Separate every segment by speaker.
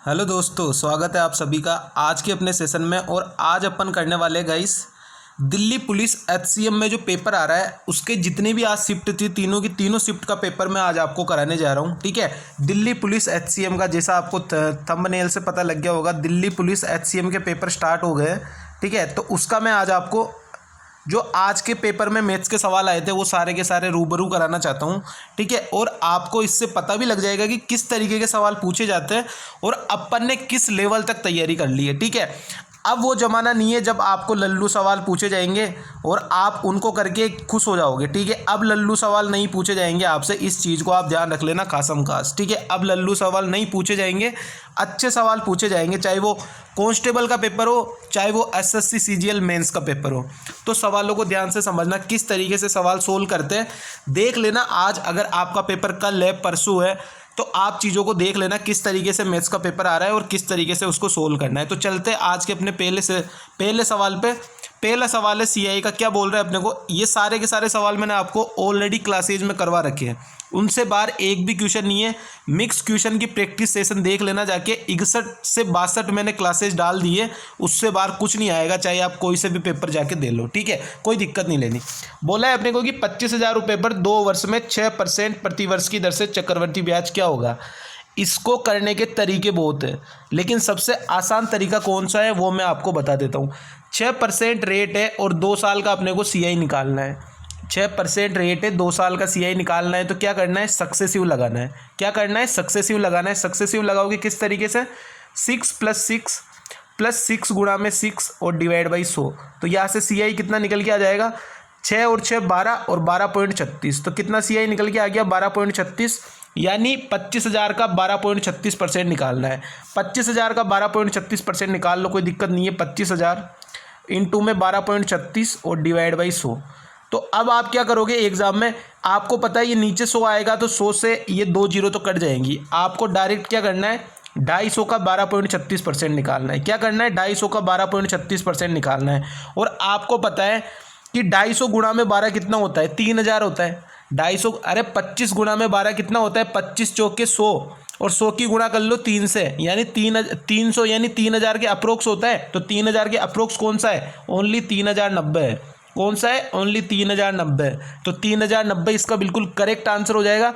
Speaker 1: Hello दोस्तों, स्वागत है आप सभी का आज के अपने सेशन में। और आज अपन करने वाले गाइस दिल्ली पुलिस एचसीएम में जो पेपर आ रहा है उसके जितनी भी आज शिफ्ट थी तीनों की तीनों शिफ्ट का पेपर मैं आज आपको कराने जा रहा हूँ। ठीक है, दिल्ली पुलिस एचसीएम का जैसा आपको थंबनेल से पता लग गया होगा, दिल्ली पुलिस एचसीएम के पेपर स्टार्ट हो गए। ठीक है, तो उसका मैं आज आपको जो आज के पेपर में मैथ्स के सवाल आए थे वो सारे के सारे रूबरू कराना चाहता हूँ। ठीक है, और आपको इससे पता भी लग जाएगा कि किस तरीके के सवाल पूछे जाते हैं और अपन ने किस लेवल तक तैयारी कर ली है। ठीक है, अब वो ज़माना नहीं है जब आपको लल्लू सवाल पूछे जाएंगे और आप उनको करके खुश हो जाओगे। ठीक है, अब लल्लू सवाल नहीं पूछे जाएंगे आपसे, इस चीज़ को आप ध्यान रख लेना खासम खास। ठीक है, अब लल्लू सवाल नहीं पूछे जाएंगे, अच्छे सवाल पूछे जाएंगे, चाहे वो कांस्टेबल का पेपर हो चाहे वो एसएससी सीजीएल मेंस का पेपर हो। तो सवालों को ध्यान से समझना, किस तरीके से सवाल सोल्व करते हैं देख लेना। आज अगर आपका पेपर कल है परसों है तो आप चीज़ों को देख लेना किस तरीके से मैथ्स का पेपर आ रहा है और किस तरीके से उसको सोल्व करना है। तो चलते आज के अपने पहले सवाल पे। पहला सवाल है सीआई का, क्या बोल रहा है अपने को। ये सारे के सारे सवाल मैंने आपको ऑलरेडी क्लासेज में करवा रखे हैं, उनसे बाहर एक भी क्वेश्चन नहीं है। मिक्स क्वेश्चन की प्रैक्टिस सेशन देख लेना जाके, 61 से 62 मैंने क्लासेज डाल दिए, उससे बाहर कुछ नहीं आएगा, चाहे आप कोई से भी पेपर जाके दे लो। ठीक है, कोई दिक्कत नहीं लेनी। बोला है अपने को कि 25,000 रुपये पर 2 वर्ष में 6% प्रतिवर्ष की दर से चक्रवृद्धि ब्याज क्या होगा। इसको करने के तरीके बहुत हैं, लेकिन सबसे आसान तरीका कौन सा है वो मैं आपको बता देता हूँ। 6% रेट है और 2 साल का अपने को सीआई निकालना है। 6% रेट है, 2 साल का सीआई निकालना है, तो क्या करना है, सक्सेसिव लगाना है। क्या करना है, सक्सेसिव लगाना है। सक्सेसिव लगाओगे किस तरीके से, 6 + 6 गुणा में 6 और डिवाइड बाई 100। तो यहाँ से सीआई कितना निकल के आ जाएगा, 6 और 6 12 और 12.36। तो कितना सीआई निकल के आ गया, 12.36। यानी 25,000 का 12.36% निकालना है। 25,000 का 12.36% निकाल लो, कोई दिक्कत नहीं है। 25,000 इंटू में 12.36 और डिवाइड बाई 100। तो अब आप क्या करोगे एग्जाम में, आपको पता है ये नीचे 100 आएगा तो 100 से ये 2 जीरो तो कट जाएंगी। आपको डायरेक्ट क्या करना है, 250 का 12.36% निकालना है। क्या करना है, 250 का 12.36% निकालना है। और आपको पता है कि 250 गुणा में 12 कितना होता है, 3,000 होता है। 250 अरे 25 गुणा में 12 कितना होता है, 25 चौके 100 और 100 की गुणा कर लो 3 से, यानी 300 यानी 3,000 के अप्रोक्स होता है। तो 3,000 के अप्रोक्स कौन सा है, ओनली 3,090 है। कौन सा है, ओनली 3,090। तो 3,090 इसका बिल्कुल करेक्ट आंसर हो जाएगा।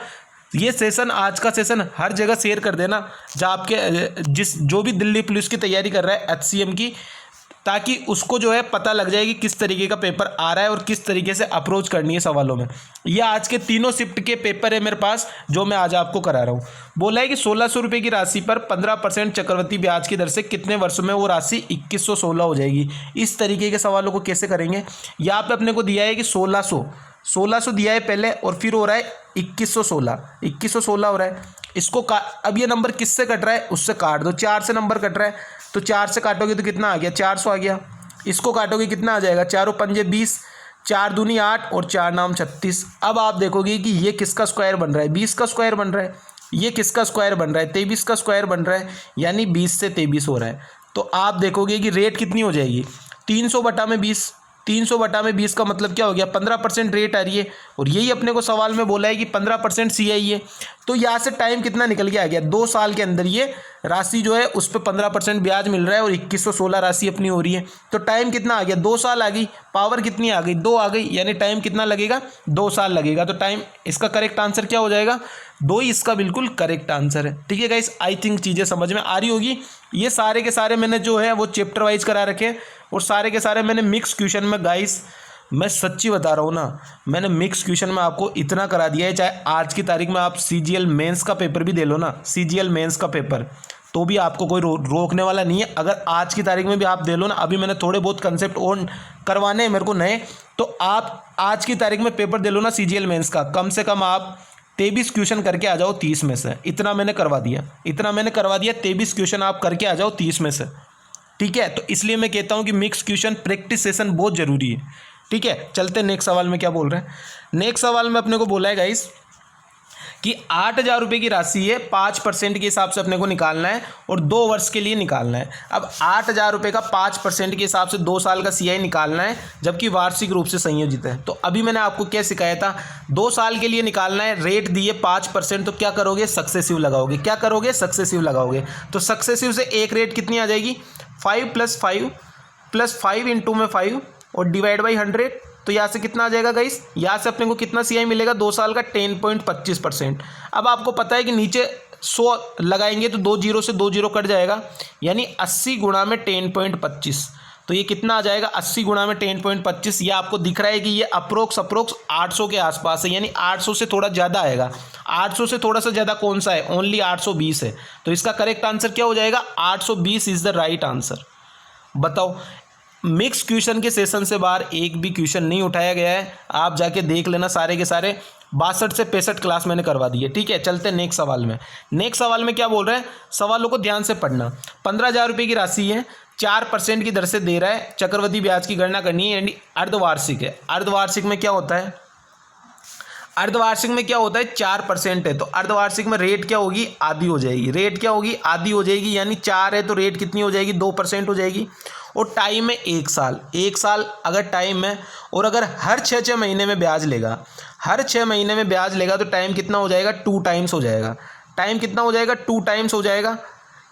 Speaker 1: ये सेशन, आज का सेशन हर जगह शेयर कर देना जहाँ आपके जो भी दिल्ली पुलिस की तैयारी कर रहा है एचसीएम की, ताकि उसको जो है पता लग जाए कि किस तरीके का पेपर आ रहा है और किस तरीके से अप्रोच करनी है सवालों में। ये आज के तीनों शिफ्ट के पेपर है मेरे पास जो मैं आज आपको करा रहा हूँ। बोला है कि 1,600 रुपये की राशि पर 15% चक्रवृद्धि ब्याज की दर से कितने वर्षों में वो राशि 2,116 हो जाएगी। इस तरीके के सवालों को कैसे करेंगे, यहाँ पे अपने को दिया है कि 1,600 दिया है पहले और फिर हो रहा है 2,116 हो रहा है। इसको अब ये नंबर किससे कट रहा है, उससे काट दो। 4 से नंबर कट रहा है तो 4 से काटोगे तो कितना आ गया, 400 आ गया। इसको काटोगे कितना आ जाएगा, 4 और 5 20, 4 दूनी 8 और 4 नाम 36। अब आप देखोगे कि ये किसका स्क्वायर बन रहा है, 20 का स्क्वायर बन रहा है। ये किसका स्क्वायर बन रहा है, 23 का स्क्वायर बन रहा है, यानी 20 से 23 हो रहा है। तो आप देखोगे कि रेट कितनी हो जाएगी, 300 बटा में 20। 300 बटा में 20 का मतलब क्या हो गया, 15% रेट आ रही है। और यही अपने को सवाल में बोला है कि 15% सीआई है। तो यहाँ से टाइम कितना निकल के आ गया, 2 साल के अंदर ये राशि जो है उस पर 15% ब्याज मिल रहा है और 2,116 राशि अपनी हो रही है। तो टाइम कितना आ गया, 2 साल आ गई। पावर कितनी आ गई, 2 आ गई, यानी टाइम कितना लगेगा, 2 साल लगेगा। तो टाइम, इसका करेक्ट आंसर क्या हो जाएगा, 2 ही इसका बिल्कुल करेक्ट आंसर है। ठीक है गाइस, आई थिंक चीज़ें समझ में आ रही होगी। ये सारे के सारे मैंने जो है वो चैप्टर वाइज करा रखे हैं और सारे के सारे मैंने मिक्स क्वेश्चन में, गाइस मैं सच्ची बता रहा हूँ ना, मैंने मिक्स क्वेश्चन में आपको इतना करा दिया है, चाहे आज की तारीख में आप सीजीएल मेंस का पेपर भी दे लो ना, सीजीएल मेंस का पेपर, तो भी आपको कोई रोकने वाला नहीं है। अगर आज की तारीख में भी आप दे लो ना, अभी मैंने थोड़े बहुत कंसेप्ट ऑन करवाने हैं मेरे को नए, तो आप आज की तारीख में पेपर दे लो ना सीजीएल मेंस का, कम से कम आप 23 क्वेश्चन करके आ जाओ 30 में से। इतना मैंने करवा दिया 23 क्वेश्चन आप करके आ जाओ 30 में से। ठीक है, तो इसलिए मैं कहता हूँ कि मिक्स क्वेश्चन प्रैक्टिस सेशन बहुत ज़रूरी है। ठीक है, चलते नेक्स्ट सवाल में क्या बोल रहे हैं। नेक्स्ट सवाल में अपने को बोला है गाइस कि 8,000 रुपये की राशि है, 5% के हिसाब से अपने को निकालना है और 2 वर्ष के लिए निकालना है। अब 8,000 रुपये का 5% के हिसाब से 2 साल का CI निकालना है, जबकि वार्षिक रूप से संयोजित है। तो अभी मैंने आपको क्या सिखाया था, 2 साल के लिए निकालना है, रेट दिए 5%, तो क्या करोगे, सक्सेसिव लगाओगे। क्या करोगे, सक्सेसिव लगाओगे। तो सक्सेसिव से एक रेट कितनी आ जाएगी, 5 + 5 इंटू में 5 और डिवाइड बाई 100। तो यहाँ से कितना आ जाएगा गाइस, यहाँ से अपने को कितना CI मिलेगा, 2 साल का 10.25%। अब आपको पता है कि नीचे 100 लगाएंगे तो 2 जीरो से 2 जीरो कट जाएगा, यानी 80 गुणा में 10.25। तो ये कितना आ जाएगा, 80 गुणा में 10.25। ये आपको दिख रहा है कि ये अप्रोक्स 800 के आसपास है, यानी 800 से थोड़ा ज़्यादा आएगा। 800 से थोड़ा सा ज़्यादा कौन सा है, ओनली 820 है। तो इसका करेक्ट आंसर क्या हो जाएगा, 820 इज़ द राइट आंसर। बताओ, मिक्स क्वेश्चन के सेशन से बाहर एक भी क्वेश्चन नहीं उठाया गया है, आप जाके देख लेना, सारे के सारे 62 से 65 क्लास मैंने करवा दी है। ठीक है, चलते हैं नेक्स्ट सवाल में। नेक्स्ट सवाल में क्या बोल रहे हैं, सवालों को ध्यान से पढ़ना। 15,000 रुपये की राशि है, 4% की दर से दे रहा है, चक्रवृद्धि ब्याज की गणना करनी है, यानी अर्धवार्षिक है। अर्धवार्षिक में क्या होता है, अर्धवार्षिक में क्या होता है, 4% है, तो अर्धवार्षिक में रेट क्या होगी, आधी हो जाएगी। रेट क्या होगी, आधी हो जाएगी, यानी 4 है तो रेट कितनी हो जाएगी, 2% हो जाएगी। और टाइम है 1 साल। 1 साल अगर टाइम है, और अगर हर 6 महीने में ब्याज लेगा, हर 6 महीने में ब्याज लेगा, तो टाइम कितना हो जाएगा, 2 टाइम्स हो जाएगा। टाइम कितना हो जाएगा, 2 टाइम्स हो जाएगा,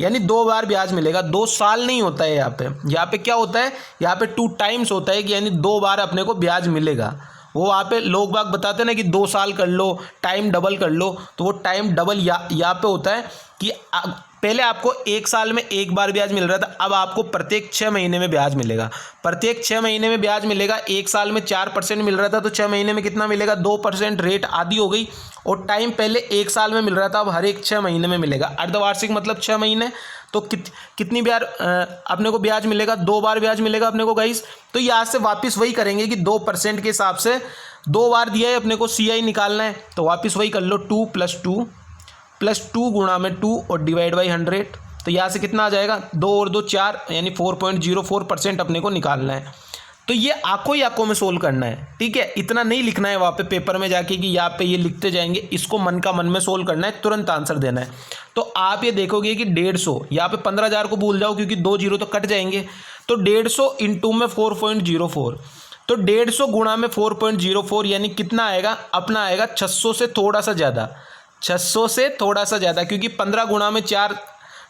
Speaker 1: यानी 2 बार ब्याज मिलेगा। 2 साल नहीं होता है यहाँ पे क्या होता है, यहाँ पे 2 टाइम्स होता है कि यानी 2 बार अपने को ब्याज मिलेगा। वो वहाँ पे लोग बाग बताते हैं ना कि 2 साल कर लो, टाइम डबल कर लो, तो वो टाइम डबल यहाँ पे होता है कि पहले आपको 1 साल में 1 बार ब्याज मिल रहा था, अब आपको प्रत्येक 6 महीने में ब्याज मिलेगा। प्रत्येक 6 महीने में ब्याज मिलेगा। 1 साल में 4% मिल रहा था, तो 6 महीने में कितना मिलेगा, 2%। रेट आधी हो गई, और टाइम पहले 1 साल में मिल रहा था, अब हर एक 6 महीने में मिलेगा। अर्धवार्षिक मतलब 6 महीने, तो कितनी बार अपने को ब्याज मिलेगा, 2 बार ब्याज मिलेगा अपने को गाइस। तो यहाँ से वापस वही करेंगे कि 2% के हिसाब से 2 बार दिया है, अपने को CI निकालना है, तो वापस वही कर लो, 2 + 2 गुणा में 2 और डिवाइड बाई 100। तो यहाँ से कितना आ जाएगा, 2 और 2 4, यानी 4.04% अपने को निकालना है। तो ये आंखों ही आंखों में सोल्व करना है। ठीक है, इतना नहीं लिखना है वहाँ पे पेपर में जाके कि यहाँ पे ये लिखते जाएंगे, इसको मन का मन में सोल्व करना है, तुरंत आंसर देना है। तो आप ये देखोगे कि 150, यहाँ पे 15,000 को भूल जाओ क्योंकि 2 जीरो तो कट जाएंगे, तो 150 इंटू में 4.04, तो 150 गुणा में 4.04, यानी कितना आएगा, अपना आएगा 600 से थोड़ा सा ज़्यादा, 600 से थोड़ा सा ज़्यादा, क्योंकि 15 गुणा में 4,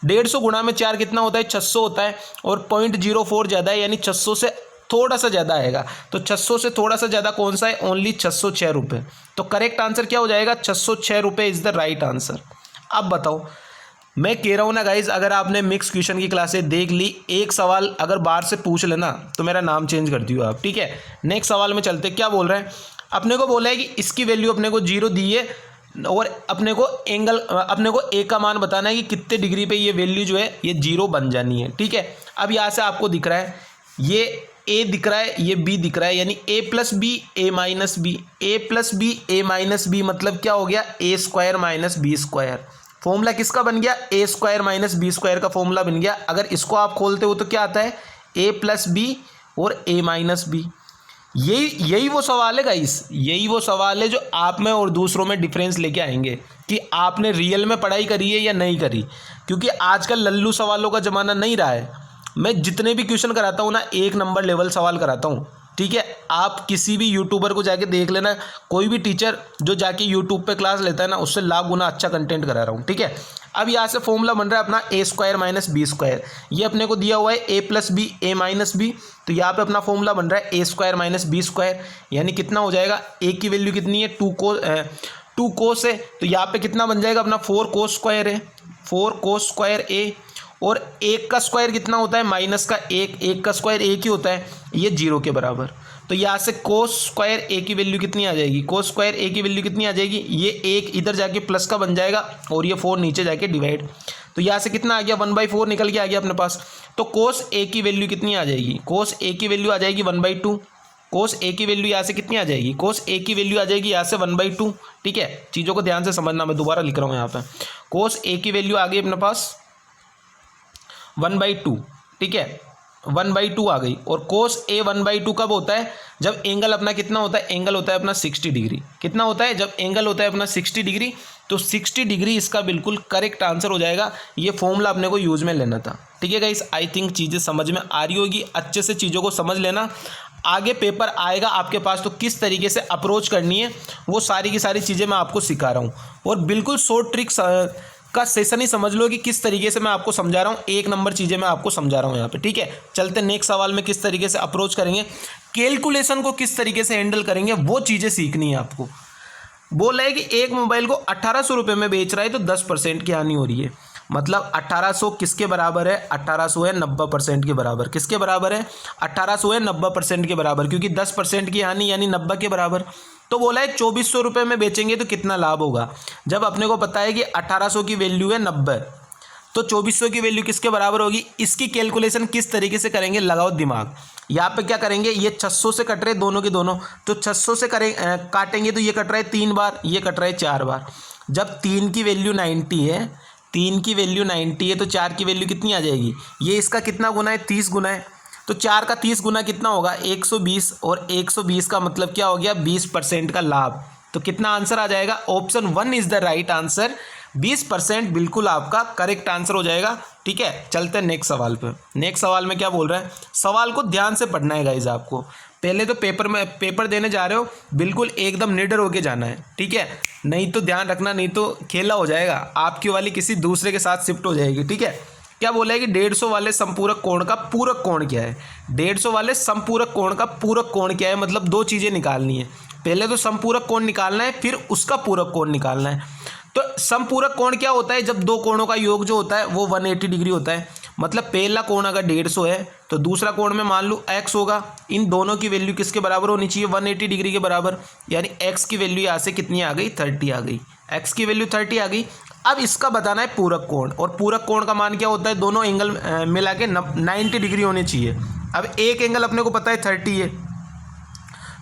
Speaker 1: 150 गुणा में 4 कितना होता है, 600 होता है, और 0.04 ज़्यादा है, यानी 600 से थोड़ा सा ज़्यादा आएगा। तो 600 से थोड़ा सा ज़्यादा कौन सा है, ओनली 606 रुपये। तो करेक्ट आंसर क्या हो जाएगा, 606 रुपये इज़ द राइट आंसर। अब बताओ, मैं कह रहा हूँ ना गाइज, अगर आपने मिक्स क्वेश्चन की क्लासेस देख ली, एक सवाल अगर बाहर से पूछ लेना तो मेरा नाम चेंज कर दियो आप। ठीक है, नेक्स्ट सवाल में चलते। क्या बोल रहे हैं, अपने को बोला है कि इसकी वैल्यू अपने को 0 दी है, और अपने को एंगल, अपने को ए का मान बताना है कि कितने डिग्री पे ये वैल्यू जो है ये 0 बन जानी है। ठीक है, अब यहाँ से आपको दिख रहा है, ये ए दिख रहा है, ये बी दिख रहा है, यानी a + b a - b, a + b a - b मतलब क्या हो गया, a² - b²। फॉर्मूला किसका बन गया, a² - b² का फॉर्मूला बन गया। अगर इसको आप खोलते हो तो क्या आता है, a + b और a - b। यही वो सवाल है गाइस, यही वो सवाल है जो आप में और दूसरों में डिफरेंस लेके आएंगे कि आपने रियल में पढ़ाई करी है या नहीं करी। क्योंकि आजकल लल्लू सवालों का ज़माना नहीं रहा है। मैं जितने भी क्वेश्चन कराता हूँ ना, 1 नंबर लेवल सवाल कराता हूँ। ठीक है, आप किसी भी यूट्यूबर को जाके देख लेना, कोई भी टीचर जो जाके यूट्यूब पे क्लास लेता है ना, उससे लाख गुना अच्छा कंटेंट करा रहा हूँ। ठीक है, अब यहाँ से फॉर्मूला बन रहा है अपना a² - b²। ये अपने को दिया हुआ है a + b a - b, तो यहाँ पे अपना फॉर्मूला बन रहा है a² - b², यानी कितना हो जाएगा, a की वैल्यू कितनी है, 2 कोस है, तो यहाँ पे कितना बन जाएगा अपना 4 cos² है, 4 cos² a, और 1 का स्क्वायर कितना होता है, -1, 1 का स्क्वायर 1 ही होता है, ये 0 के बराबर। तो यहाँ से cos² a की वैल्यू कितनी आ जाएगी, cos² a की वैल्यू कितनी आ जाएगी, ये 1 इधर जाके प्लस का बन जाएगा, और ये 4 नीचे जाके डिवाइड। तो यहाँ से कितना आ गया, 1/4 निकल के आ गया अपने पास। तो cos a की वैल्यू कितनी आ जाएगी, cos a की वैल्यू आ जाएगी 1/2। cos a की वैल्यू यहाँ से कितनी आ जाएगी, cos a की वैल्यू आ जाएगी यहाँ से 1/2। ठीक है, चीज़ों को ध्यान से समझना, मैं दोबारा लिख रहा हूँ यहाँ पे। cos a की वैल्यू आ गई अपने पास 1/2। ठीक है, 1/2 आ गई। और cos a 1/2 कब होता है, जब एंगल अपना कितना होता है, एंगल होता है अपना 60 डिग्री। कितना होता है, जब एंगल होता है अपना 60 डिग्री, तो 60 डिग्री इसका बिल्कुल करेक्ट आंसर हो जाएगा। ये फॉर्मूला अपने को यूज में लेना था। ठीक है गाइस, आई थिंक चीज़ें समझ में आ रही होगी। अच्छे से चीज़ों को समझ लेना, आगे पेपर आएगा आपके पास तो किस तरीके से अप्रोच करनी है वो सारी की सारी चीज़ें मैं आपको सिखा रहा हूँ। और बिल्कुल शॉर्ट ट्रिक्स का सेशन ही समझ लो कि किस तरीके से मैं आपको समझा रहा हूँ। एक नंबर चीज़ें मैं आपको समझा रहा हूँ यहाँ पे। ठीक है, चलते नेक्स्ट सवाल में किस तरीके से अप्रोच करेंगे, कैलकुलेशन को किस तरीके से हैंडल करेंगे, वो चीज़ें सीखनी है आपको। बोला है कि एक मोबाइल को 1800 रुपये में बेच रहा है तो 10% की हानि हो रही है। मतलब 1800 किसके बराबर है? 1800 है 90% के बराबर। किसके बराबर है? 1800 है 90% के बराबर, क्योंकि 10% की हानि यानी 90 के बराबर। तो बोला है 2400 रुपये में बेचेंगे तो कितना लाभ होगा। जब अपने को पता है कि 1800 की वैल्यू है 90, तो 2400 की वैल्यू किसके बराबर होगी। इसकी कैलकुलेशन किस तरीके से करेंगे, लगाओ दिमाग। यहाँ पे क्या करेंगे, ये 600 से कट रहे दोनों के दोनों, तो 600 से काटेंगे तो ये कट रहा है 3 बार, ये कट रहा है 4 बार। जब 3 की वैल्यू 90 है, 3 की वैल्यू 90 है तो 4 की वैल्यू कितनी आ जाएगी, ये इसका कितना गुना है, 30 गुना है। तो 4 का 30 गुना कितना होगा, 120, और 120 का मतलब क्या हो गया, 20% का लाभ। तो कितना आंसर आ जाएगा, option 1 is the right answer. 20% बिल्कुल आपका करेक्ट आंसर हो जाएगा। ठीक है, चलते हैं नेक्स्ट सवाल पे। नेक्स्ट सवाल में क्या बोल रहा है, सवाल को ध्यान से पढ़ना है गाइज आपको। पहले तो पेपर देने जा रहे हो, बिल्कुल एकदम निडर होके जाना है। ठीक है, नहीं तो ध्यान रखना, नहीं तो खेला हो जाएगा, आपकी वाली किसी दूसरे के साथ शिफ्ट हो जाएगी। ठीक है, क्या बोला है कि 150 वाले संपूरक कोण का पूरक कोण क्या है। 150 वाले संपूरक कोण का पूरक कोण क्या है, मतलब दो चीज़ें निकालनी है। पहले तो संपूरक कोण निकालना है, फिर उसका पूरक कोण निकालना है। तो संपूरक कोण क्या होता है, जब दो कोणों का योग जो होता है वो 180 डिग्री होता है। मतलब पहला कोण अगर 150 है तो दूसरा कोण में मान लो x होगा। इन दोनों की वैल्यू किसके बराबर होनी चाहिए, 180 डिग्री के बराबर। यानी x की वैल्यू यहाँ से कितनी आ गई, 30 आ गई। x की वैल्यू 30 आ गई। अब इसका बताना है पूरक कोण, और पूरक कोण का मान क्या होता है, दोनों एंगल मिला के 90 डिग्री होने चाहिए। अब एक एंगल अपने को पता है 30 है,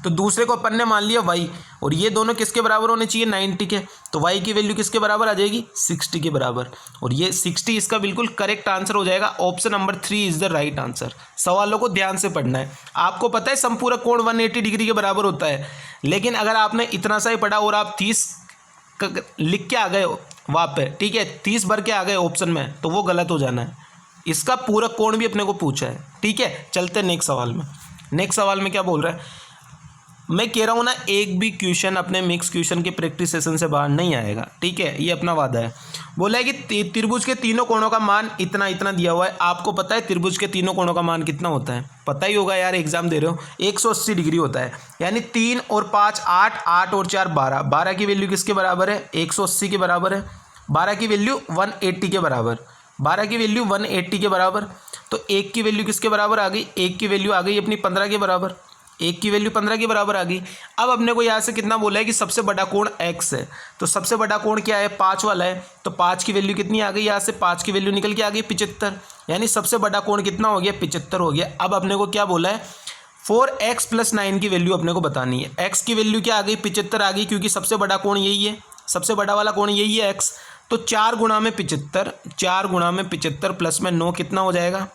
Speaker 1: तो दूसरे को अपन ने मान लिया y, और ये दोनों किसके बराबर होने चाहिए, 90 के। तो y की वैल्यू किसके बराबर आ जाएगी, 60 के बराबर। और ये 60 इसका बिल्कुल करेक्ट आंसर हो जाएगा। Option number 3 is the right answer. सवालों को ध्यान से पढ़ना है। आपको पता है संपूरक कोण 180 डिग्री के बराबर होता है, लेकिन अगर आपने इतना सा ही पढ़ा और आप 30 लिख के आ गए वहाँ पे, ठीक है, 30 भर के आ गए ऑप्शन में, तो वो गलत हो जाना है। इसका पूरक कोण भी अपने को पूछा है। ठीक है, चलते नेक्स्ट सवाल में। नेक्स्ट सवाल में क्या बोल रहा है, मैं कह रहा हूँ ना, एक भी क्वेश्चन अपने मिक्स क्वेश्चन के प्रैक्टिस सेशन से बाहर नहीं आएगा। ठीक है, ये अपना वादा है। बोला है कि त्रिभुज के तीनों कोणों का मान इतना इतना दिया हुआ है। आपको पता है त्रिभुज के तीनों कोणों का मान कितना होता है, पता ही होगा यार, एग्जाम दे रहे हो। 180 डिग्री होता है। यानी 3 और 5 8, 8 और 4 12। 12 की वैल्यू किसके बराबर है, 180 के बराबर है। 12 की वैल्यू 180 के बराबर। 12 की वैल्यू 180 के बराबर। तो 1 की वैल्यू किसके बराबर आ गई, 1 की वैल्यू आ गई अपनी 15 के बराबर। 1 की वैल्यू 15 के बराबर आ गई। अब अपने को यहाँ से कितना बोला है कि सबसे बड़ा कोण x है। तो सबसे बड़ा कोण क्या है, 5 वाला है। तो 5 की वैल्यू कितनी आ गई, यहाँ से 5 की वैल्यू निकल के आ गई 75। यानी सबसे बड़ा कोण कितना हो गया, 75 हो गया। अब अपने को क्या बोला है, 4x + 9 की वैल्यू अपने को बतानी है। x की वैल्यू क्या आ गई, 75 आ गई, क्योंकि सबसे बड़ा कोण यही है, सबसे बड़ा वाला कोण यही है x। तो 4 गुणा में 75, 4 गुणा में 75 प्लस में 9 कितना हो जाएगा,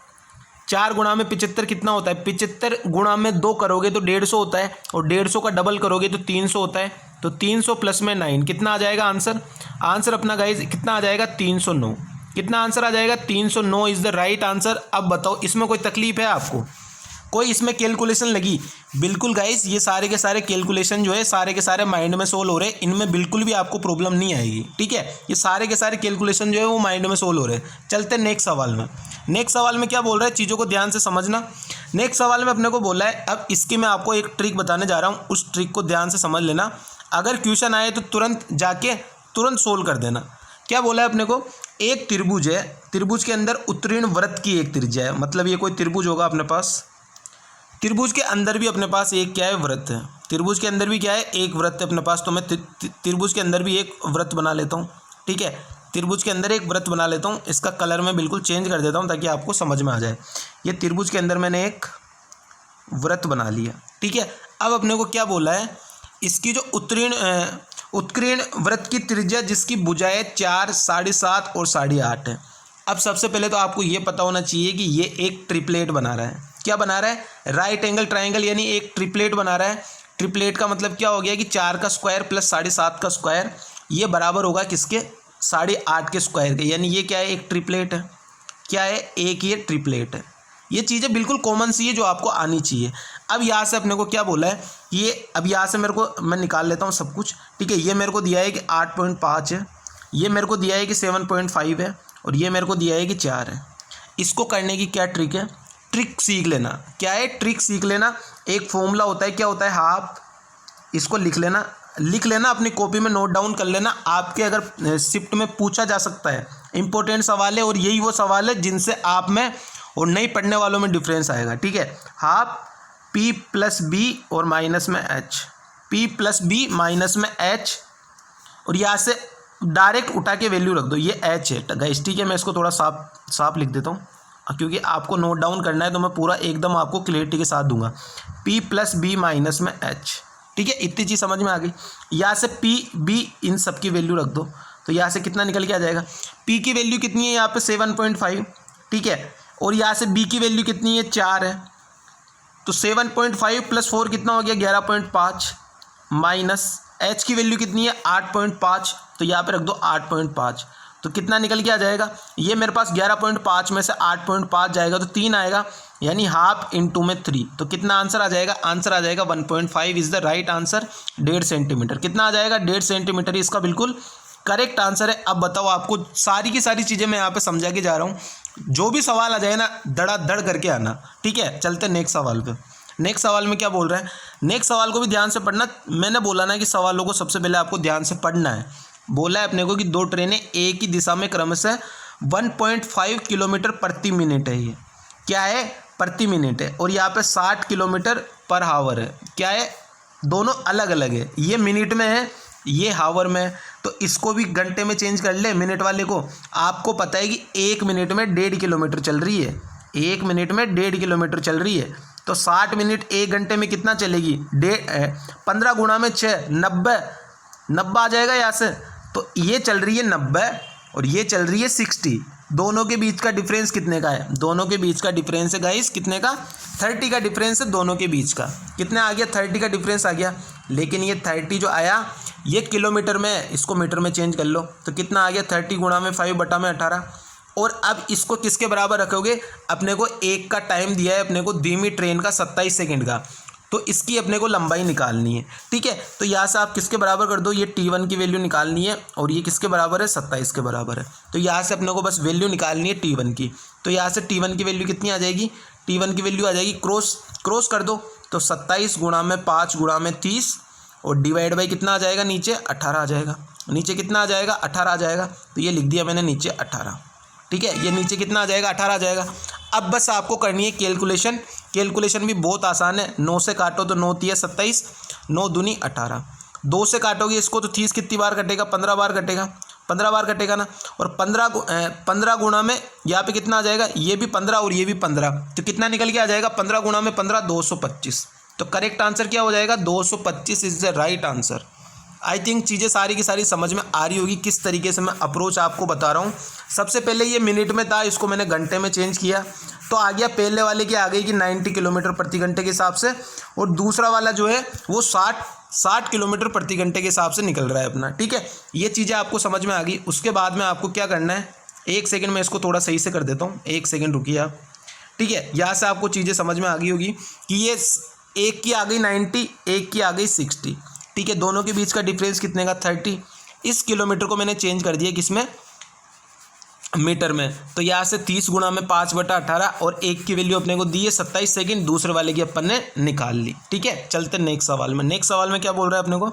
Speaker 1: 4 गुणा में 75 कितना होता है, 75 गुणा में 2 करोगे तो 150 होता है, और 150 का डबल करोगे तो 300 होता है। तो 300 प्लस में 9 कितना आ जाएगा आंसर। आंसर अपना गाइज कितना आ जाएगा, 309। कितना आंसर आ जाएगा, 309 इज द राइट आंसर। अब बताओ इसमें कोई तकलीफ है आपको, कोई इसमें कैलकुलेशन लगी? बिल्कुल गाइस, ये सारे के सारे कैलकुलेशन जो है सारे के सारे माइंड में सोल्व हो रहे हैं। इनमें बिल्कुल भी आपको प्रॉब्लम नहीं आएगी। ठीक है, ये सारे के सारे कैलकुलेशन जो है वो माइंड में सोल्व हो रहे हैं। चलते नेक्स्ट सवाल में। नेक्स्ट सवाल में क्या बोल रहा है, चीज़ों को ध्यान से समझना। नेक्स्ट सवाल में अपने को बोला है, अब इसकी मैं आपको एक ट्रिक बताने जा रहा हूँ, उस ट्रिक को ध्यान से समझ लेना। अगर क्वेश्चन आए तो तुरंत जाके तुरंत सोल्व कर देना। क्या बोला है अपने को, एक त्रिभुज है, त्रिभुज के अंदर उत्तीर्ण वृत्त की एक त्रिज्या है। मतलब ये कोई त्रिभुज होगा अपने पास, त्रिभुज के अंदर भी अपने पास एक क्या है, वृत्त है। त्रिभुज के अंदर भी क्या है, एक वृत्त है अपने पास। तो मैं त्रिभुज के अंदर भी एक वृत्त बना लेता हूँ। ठीक है, त्रिभुज के अंदर एक वृत्त बना लेता हूँ। इसका कलर मैं बिल्कुल चेंज कर देता हूँ ताकि आपको समझ में आ जाए। ये त्रिभुज के अंदर मैंने एक वृत्त बना लिया। ठीक है, अब अपने को क्या बोला है, इसकी जो उत्कीर्ण वृत्त की त्रिज्या जिसकी भुजाएं 4, 7.5 और 8.5 है। अब सबसे पहले तो आपको ये पता होना चाहिए कि ये एक ट्रिपलेट बना रहा है। क्या बना रहा है, राइट एंगल ट्राइंगल, यानी एक ट्रिपलेट बना रहा है। ट्रिपलेट का मतलब क्या हो गया कि 4 का स्क्वायर प्लस 7.5 का स्क्वायर ये बराबर होगा किसके, 8.5 के स्क्वायर के, यानी ये क्या है, एक ट्रिपलेट है, क्या है, एक ये ट्रिपलेट है। ये चीज़ें बिल्कुल कॉमन सी है जो आपको आनी चाहिए। अब यहाँ से अपने को क्या बोला है, ये अब यहाँ से मेरे को मैं निकाल लेता हूँ सब कुछ, ठीक है। ये मेरे को दिया है कि 8.5 है, ये मेरे को दिया है कि 7.5 है, और ये मेरे को दिया है कि 4 है। इसको करने की क्या ट्रिक है, ट्रिक सीख लेना। क्या है, ट्रिक सीख लेना। एक फॉर्मूला होता है, क्या होता है, हाफ, इसको लिख लेना अपनी कॉपी में, नोट डाउन कर लेना। आपके अगर शिफ्ट में पूछा जा सकता है, इंपॉर्टेंट सवाल है, और यही वो सवाल है जिनसे आप में और नहीं पढ़ने वालों में डिफरेंस आएगा, ठीक है। हाफ P प्लस बी और माइनस में H, P plus B minus में H, और यहाँ से डायरेक्ट उठा के वैल्यू रख दो, ये H है गाइस, ठीक है। मैं इसको थोड़ा साफ लिख देता हूँ, क्योंकि आपको नोट डाउन करना है, तो मैं पूरा एकदम आपको क्लियरिटी के साथ दूंगा। P प्लस बी माइनस में H, ठीक है। इतनी चीज़ समझ में आ गई। यहाँ से P B इन सब की वैल्यू रख दो, तो यहाँ से कितना निकल के आ जाएगा, P की वैल्यू कितनी है यहाँ पे 7.5, ठीक है, और यहाँ से B की वैल्यू कितनी है, 4 है, तो 7.5 प्लस 4 कितना हो गया, 11.5, माइनस H की वैल्यू कितनी है, 8.5, तो यहाँ पे रख दो 8.5, तो कितना निकल के आ जाएगा, ये मेरे पास 11.5 में से 8.5 जाएगा तो 3 आएगा, यानी हाफ इंटू में 3, तो कितना आंसर आ जाएगा, आंसर आ जाएगा 1.5 is the right answer. 1.5 centimetre, कितना आ जाएगा, 1.5 सेंटीमीटर इसका बिल्कुल करेक्ट आंसर है। अब बताओ, आपको सारी की सारी चीज़ें मैं यहाँ पे समझा के जा रहा हूँ, जो भी सवाल आ जाए ना धड़ाधड़ करके आना, ठीक है। चलते नेक्स्ट सवाल पे। नेक्स्ट सवाल में क्या बोल रहे हैं, नेक्स्ट सवाल को भी ध्यान से पढ़ना। मैंने बोला ना कि सवालों को सबसे पहले आपको ध्यान से पढ़ना है। बोला है अपने को कि 2 ट्रेनें एक ही दिशा में क्रमशः 1.5 किलोमीटर प्रति मिनट है, ये क्या है, प्रति मिनट है, और यहाँ पे 60 किलोमीटर पर हावर है, क्या है, दोनों अलग अलग है, ये मिनट में है, ये हावर में है, तो इसको भी घंटे में चेंज कर ले मिनट वाले को। आपको पता है कि 1 मिनट में 1.5 किलोमीटर चल रही है, 1 मिनट में 1.5 किलोमीटर चल रही है, तो 60 मिनट 1 घंटे में कितना चलेगी, 15 गुणा में 6, 90 आ जाएगा यहाँ से। तो ये चल रही है 90 और ये चल रही है 60, दोनों के बीच का डिफरेंस कितने का है, दोनों के बीच का डिफरेंस है गाइस कितने का, 30 का डिफरेंस है दोनों के बीच का। कितना आ गया, 30 का डिफरेंस आ गया। लेकिन ये 30 जो आया ये किलोमीटर में, इसको मीटर में चेंज कर लो, तो कितना आ गया, 30 गुणा में 5 बटा में 18। और अब इसको किसके बराबर रखोगे, अपने को एक का टाइम दिया है अपने को धीमी ट्रेन का 27 सेकंड का, तो इसकी अपने को लंबाई निकालनी है, ठीक है। तो यहाँ से आप किसके बराबर कर दो, ये T1 की वैल्यू निकालनी है, और ये किसके बराबर है, 27 के बराबर है। तो यहाँ से अपने को बस वैल्यू निकालनी है T1 की। तो यहाँ से T1 की वैल्यू कितनी आ जाएगी, T1 की वैल्यू आ जाएगी, क्रॉस कर दो, तो 27 गुणा में 5 गुणा में 30, और डिवाइड बाई कितना आ जाएगा, नीचे 18 आ जाएगा, नीचे कितना आ जाएगा, 18 आ जाएगा। तो ये लिख दिया मैंने नीचे 18, ठीक है। ये नीचे कितना आ जाएगा, 18 आ जाएगा। अब बस आपको करनी है कैलकुलेशन, कैलकुलेशन भी बहुत आसान है। 9 से काटो तो 9 तिया 27, 9 दूनी 18, 2 से काटोगे इसको तो 30 कितनी बार कटेगा, 15 बार कटेगा, 15 बार कटेगा ना। और 15 गुणा में यहाँ पे कितना आ जाएगा, ये भी 15 और ये भी 15, तो कितना निकल के आ जाएगा, 15 गुणा में 15, 225। तो करेक्ट आंसर क्या हो जाएगा, 225 is the right answer. I think चीज़ें सारी की सारी समझ में आ रही होगी किस तरीके से मैं अप्रोच आपको बता रहा हूँ। सबसे पहले ये मिनट में था, इसको मैंने घंटे में चेंज किया, तो आ गया पहले वाले की आ गई कि 90 किलोमीटर प्रति घंटे के हिसाब से, और दूसरा वाला जो है वो 60 किलोमीटर प्रति घंटे के हिसाब से निकल रहा है अपना, ठीक है। ये चीज़ें आपको समझ में आ गई। उसके बाद में आपको क्या करना है, 1 सेकंड में इसको थोड़ा सही से कर देता हूँ, 1 सेकंड रुकिए आप, ठीक है। यहाँ से आपको चीज़ें समझ में आ गई होगी कि ये एक की आ गई 90, एक की आ गई 60, ठीक है। दोनों के बीच का डिफरेंस कितने का, 30। इस किलोमीटर को मैंने चेंज कर दिया किसमें, मीटर में। तो यहाँ से 30 गुणा में 5 बटा 18, और एक की वैल्यू अपने को दी है 27 सेकंड, दूसरे वाले की अपन ने निकाल ली, ठीक है। चलते नेक्स्ट सवाल में। नेक्स्ट सवाल में क्या बोल रहा है अपने को,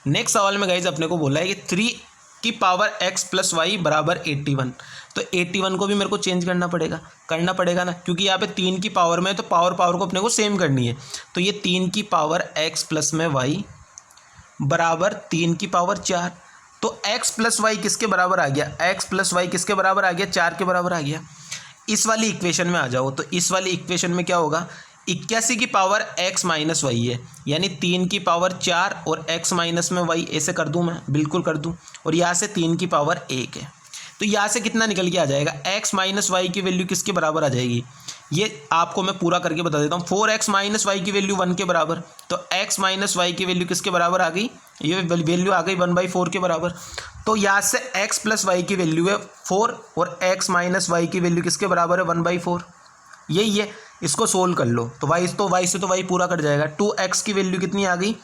Speaker 1: नेक्स्ट सवाल में गाइज अपने को बोला है कि 3 की पावर x प्लस वाई बराबर 81। तो 81 को भी मेरे को चेंज करना पड़ेगा ना, क्योंकि यहाँ पे 3 की पावर में है, तो पावर को अपने को सेम करनी है। तो ये 3 की पावर x प्लस में y बराबर 3 की पावर 4। तो x प्लस वाई किसके बराबर आ गया, x प्लस वाई किसके बराबर आ गया, 4 के बराबर आ गया। इस वाली इक्वेशन में आ जाओ, तो इस वाली इक्वेशन में क्या होगा, 81 की पावर x माइनस वाई है, यानी 3 की पावर 4 और x माइनस में y, ऐसे कर दूं मैं, बिल्कुल कर दूं। और यहाँ से 3 की पावर 1 है, तो यहाँ से कितना निकल के आ जाएगा, x माइनस वाई की वैल्यू किसके बराबर आ जाएगी, ये आपको मैं पूरा करके बता देता हूँ। 4x माइनस वाई की वैल्यू 1 के बराबर, तो x माइनस वाई की वैल्यू किसके बराबर आ गई, ये वैल्यू आ गई 1/4 के बराबर। तो यहाँ से x प्लस वाई की वैल्यू है 4 और x माइनस वाई की वैल्यू किसके बराबर है 1/4, यही है। इसको सोल्व कर लो तो y से तो y पूरा कट जाएगा। 2x की वैल्यू कितनी आ गई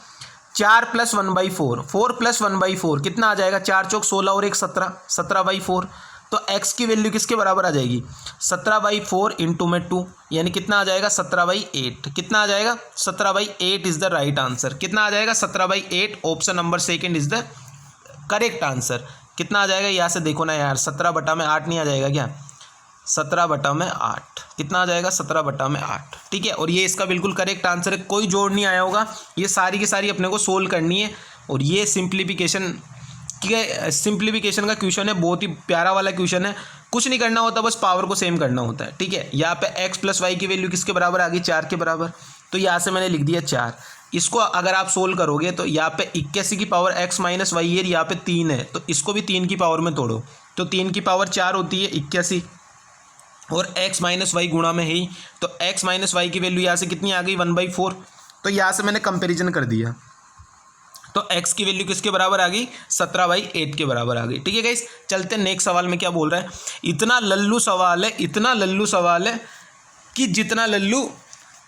Speaker 1: 4 प्लस 1/4, 4 प्लस 1/4 कितना आ जाएगा, 4 चौक 16 और 1 17, 17/4। तो x की वैल्यू किसके बराबर आ जाएगी 17/4 इंटू में 2, यानी कितना आ जाएगा 17/8। कितना आ जाएगा 17/8 इज द राइट आंसर। कितना आ जाएगा 17/8, option number second is the correct answer. कितना आ जाएगा यहाँ से देखो ना यार, 17/8 नहीं आ जाएगा क्या, 17/8 कितना आ जाएगा 17/8, ठीक है। और ये इसका बिल्कुल करेक्ट आंसर है, कोई जोड़ नहीं आया होगा। ये सारी की सारी अपने को सोल्व करनी है और ये सिंप्लीफिकेशन का क्वेश्चन है, बहुत ही प्यारा वाला क्वेश्चन है। कुछ नहीं करना होता, बस पावर को सेम करना होता है, ठीक है। यहाँ पे x प्लस वाई की वैल्यू किसके बराबर आ गई 4 के बराबर, तो यहाँ से मैंने लिख दिया 4। इसको अगर आप सोल्व करोगे तो यहाँ पे 81 की पावर x माइनस वाई है, यहाँ पे 3 है, तो इसको भी 3 की पावर में तोड़ो तो 3 की पावर 4 होती है 81, और x माइनस वाई गुणा में है ही, तो x माइनस वाई की वैल्यू यहाँ से कितनी आ गई 1/4। तो यहाँ से मैंने कंपेरिजन कर दिया, तो x की वैल्यू किसके बराबर आ गई 17/8 के बराबर आ गई, ठीक है गाइस। चलते नेक्स्ट सवाल में क्या बोल रहा है। इतना लल्लू सवाल है, इतना लल्लू सवाल है कि जितना लल्लू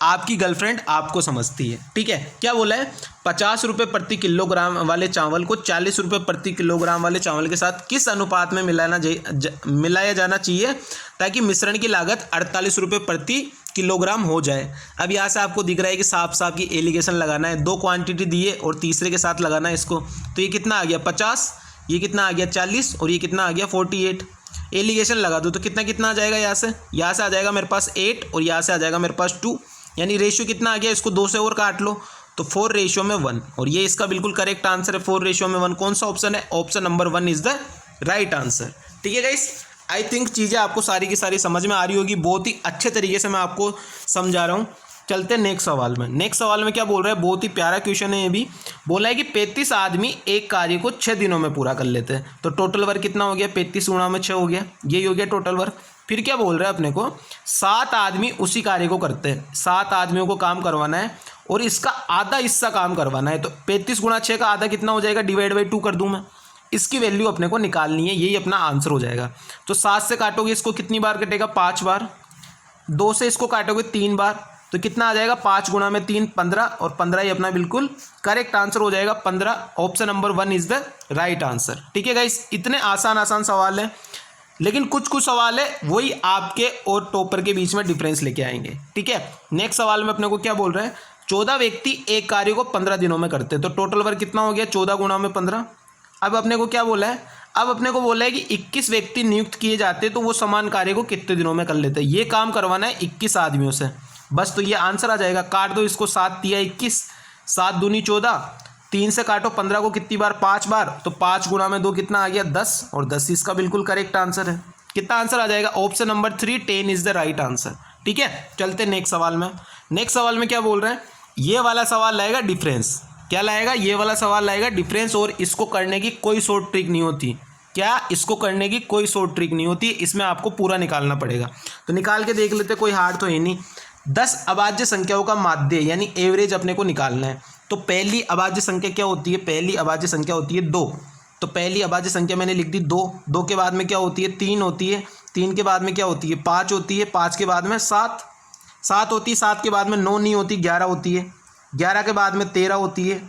Speaker 1: आपकी गर्लफ्रेंड आपको समझती है, ठीक है। क्या बोला है, 50 रुपये प्रति किलोग्राम वाले चावल को 40 रुपये प्रति किलोग्राम वाले चावल के साथ किस अनुपात में मिलाया जाना चाहिए ताकि मिश्रण की लागत 48 रुपये प्रति किलोग्राम हो जाए। अब यहाँ से आपको दिख रहा है कि साफ साफ की एलिगेशन लगाना है, 2 क्वांटिटी दिए और तीसरे के साथ लगाना है इसको। तो ये कितना आ गया 50, ये कितना आ गया 40 और ये कितना आ गया 48। एलिगेशन लगा दो तो कितना कितना आ जाएगा, यहाँ से आ जाएगा मेरे पास 8 और यहाँ से आ जाएगा मेरे पास 2, यानी रेशियो कितना आ गया, इसको 2 से और काट लो तो 4:1, और ये इसका बिल्कुल करेक्ट आंसर है 4:1। कौन सा ऑप्शन है, option number 1 is the right answer, ठीक है गाइस। आई थिंक चीज़ें आपको सारी की सारी समझ में आ रही होगी, बहुत ही अच्छे तरीके से मैं आपको समझा रहा हूँ। चलते हैं नेक्स्ट सवाल में। नेक्स्ट सवाल में क्या बोल रहा है, बहुत ही प्यारा क्वेश्चन है ये भी। बोला है कि 35 आदमी एक कार्य को 6 दिनों में पूरा कर लेते हैं, तो टोटल वर्क कितना हो गया 35 गुणा में 6 हो गया, यही हो गया टोटल वर्क। फिर क्या बोल रहा है अपने को 7 आदमी उसी कार्य को करते हैं, 7 आदमियों को काम करवाना है और इसका आधा हिस्सा काम करवाना है। तो 35 गुणा 6 का आधा कितना हो जाएगा, डिवाइड बाई 2 कर दूं मैं, इसकी वैल्यू अपने को निकालनी है, यही अपना आंसर हो जाएगा। तो 7 से काटोगे इसको कितनी बार कटेगा 5 बार, 2 से इसको काटोगे 3 बार, तो कितना आ जाएगा 5 गुणा में 3 15, और 15 ही अपना बिल्कुल करेक्ट आंसर हो जाएगा 15। Option number 1 is the right answer, ठीक है गाइस। इतने आसान सवाल है, लेकिन कुछ सवाल है वही आपके और टॉपर के बीच में डिफरेंस लेके आएंगे, ठीक है। नेक्स्ट सवाल में अपने को क्या बोल रहे हैं, 14 व्यक्ति एक कार्य को 15 दिनों में करते हैं, तो टोटल वर्क कितना हो गया 14 गुणा में 15। अब अपने को क्या बोला है, अब अपने को बोला है कि 21 व्यक्ति नियुक्त किए जाते तो वो समान कार्य को कितने दिनों में कर लेते हैं। ये काम करवाना है 21 आदमियों से, बस। तो ये आंसर आ जाएगा, काट दो इसको, 7 तिया 21, 7 दूनी 14, 3 से काटो 15 को कितनी बार 5 बार, तो 5 गुणा में 2 कितना आ गया 10, और 10 इसका बिल्कुल करेक्ट आंसर है। कितना आंसर आ जाएगा, option number 3 10 is the right answer, ठीक है। चलते नेक्स्ट सवाल में। नेक्स्ट सवाल में क्या बोल रहे हैं, ये वाला सवाल लाएगा डिफरेंस। क्या लाएगा, ये वाला सवाल लाएगा डिफरेंस, और इसको करने की कोई शॉर्ट ट्रिक नहीं होती। क्या, इसको करने की कोई शॉर्ट ट्रिक नहीं होती, इसमें आपको पूरा निकालना पड़ेगा। तो निकाल के देख लेते, कोई हार्ड तो है नहीं। 10 अभाज्य संख्याओं का माध्य यानी एवरेज अपने को निकालना है। तो पहली अभाज्य संख्या क्या होती है, पहली अभाज्य संख्या होती है 2। तो पहली अभाज्य संख्या मैंने लिख दी 2। 2 के बाद में क्या होती है 3 होती है। 3 के बाद में क्या होती है 5 होती है। 5 के बाद में 7 होती है। 7 के बाद में 9 नहीं होती, 11 होती है। 11 के बाद में 13 होती है।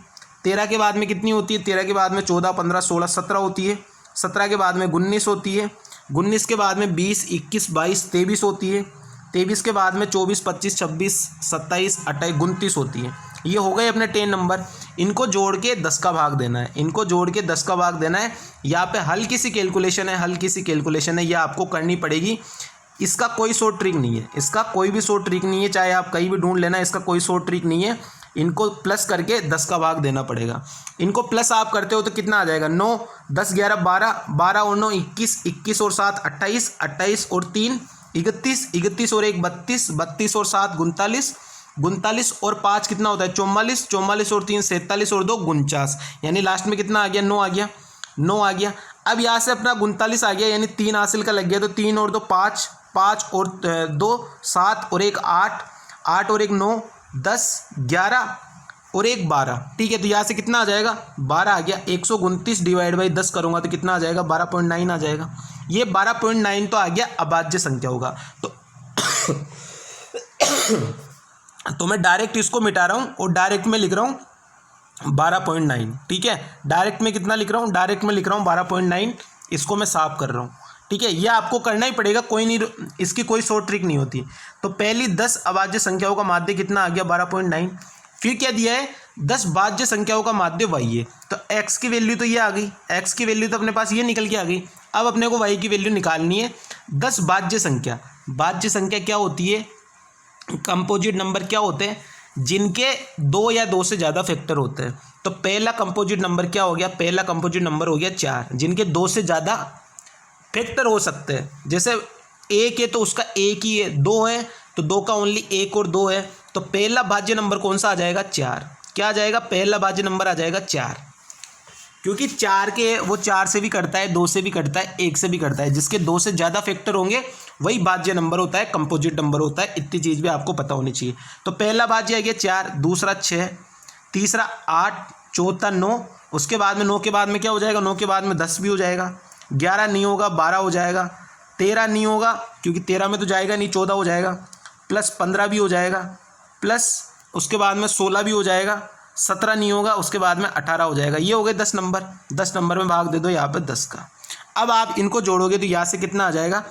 Speaker 1: 13 के बाद में कितनी होती है, 13 के बाद में 14 15 16 17 होती है। 17 के बाद में 19 होती है। 19 के बाद में 20 21 22 23 होती है। 23 के बाद में 24 25 26 27 28 29 होती है। ये हो गए अपने 10 नंबर। इनको जोड़ के 10 का भाग देना है, इनको जोड़ के 10 का भाग देना है। यहाँ पे हल्की सी कैलकुलेशन है, ये आपको करनी पड़ेगी। इसका कोई शॉर्ट ट्रिक नहीं है, इसका कोई भी शॉर्ट ट्रिक नहीं है, चाहे आप कहीं भी ढूंढ लेना, इसका कोई शॉर्ट ट्रिक नहीं है। इनको प्लस करके 10 का भाग देना पड़ेगा। इनको प्लस आप करते हो तो कितना आ जाएगा 9 10 11 12 12 और 9 21 21 और 7 28 28 और 3 31 31 और 1 32 32 और 7 39 39 और 5 कितना होता है 44 44 और 3 47 और 2 49, यानी लास्ट में कितना आ गया 9 आ गया। अब यहाँ से अपना 39 आ गया, यानी 3 हासिल का लग गया, तो 3 और 2 5 5 और 2 7 और 1 8, 8 और 1 9 10 11 और 1 12। ठीक है, तो यहाँ से कितना आ जाएगा 12 आ गया। 129 डिवाइड बाई 10 करूँगा तो कितना आ जाएगा 12.9 आ जाएगा। ये 12.9 तो आ गया अभाज्य संख्या होगा। तो मैं डायरेक्ट इसको मिटा रहा हूँ और डायरेक्ट में लिख रहा हूँ 12.9। ठीक है, डायरेक्ट में कितना लिख रहा हूँ, डायरेक्ट में लिख रहा हूँ 12.9। इसको मैं साफ कर रहा हूँ। ठीक है, यह आपको करना ही पड़ेगा, कोई नहीं, इसकी कोई शॉर्ट ट्रिक नहीं होती। तो पहली 10 अभाज्य संख्याओं का माध्य कितना आ गया 12.9। फिर क्या दिया है 10 भाज्य संख्याओं का माध्य y है। तो x की वैल्यू तो ये आ गई, x की वैल्यू तो अपने पास ये निकल के आ गई। अब अपने को y की वैल्यू निकालनी है। 10 भाज्य संख्या, भाज्य संख्या क्या होती है, कंपोजिट नंबर क्या होते हैं, जिनके 2 या 2 से ज़्यादा फैक्टर होते हैं। तो पहला कंपोजिट नंबर क्या हो गया, पहला कंपोजिट नंबर हो गया 4, जिनके 2 से ज़्यादा फैक्टर हो सकते हैं। जैसे 1 है तो उसका 1 ही है, 2 है तो 2 का ओनली 1 और 2 है। तो पहला भाज्य नंबर कौन सा आ जाएगा 4। क्या आ जाएगा, पहला भाज्य नंबर आ जाएगा 4, क्योंकि 4 के वो 4 से भी कटता है, 2 से भी कटता है, 1 से भी कटता है। जिसके 2 से ज़्यादा फैक्टर होंगे वही भाज्य नंबर होता है, कंपोजिट नंबर होता है। इतनी चीज़ भी आपको पता होनी चाहिए। तो पहला भाज्य आ गया 4, दूसरा 6, तीसरा 8, चौथा 9, उसके बाद में 9 के बाद में क्या हो जाएगा, 9 के बाद में 10 भी हो जाएगा, 11 नहीं होगा 12 हो जाएगा, 13 नहीं होगा क्योंकि 13 में तो जाएगा नहीं, 14 हो जाएगा, प्लस 15 भी हो जाएगा, प्लस उसके बाद में 16 भी हो जाएगा, 17 नहीं होगा, उसके बाद में 18 हो जाएगा। ये हो गए 10 नंबर। 10 नंबर में भाग दे दो यहाँ पे 10 का। अब आप इनको जोड़ोगे तो यहाँ से कितना आ जाएगा,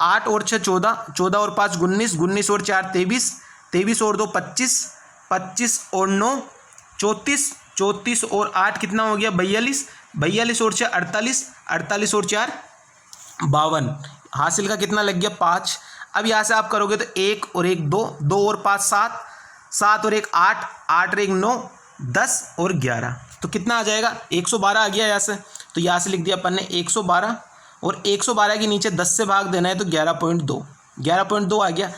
Speaker 1: 8 और 6 14, 14 और 5 19, 19 और 4 23, 23 और 2 25, 25 और 9 34, 34 और 8 कितना हो गया 42, 42 और 6 48, 48 और 4 52। हासिल का कितना लग गया 5। अब यहाँ से आप करोगे तो 1 और 1 2, 2 और 5 7, 7 और 1 8, 8 और 1 9 10 और 11। तो कितना आ जाएगा 112 आ गया यहाँ से। तो यहाँ से लिख दिया अपन ने 112, और 112 के नीचे 10 से भाग देना है तो 11.2, 11.2 आ गया।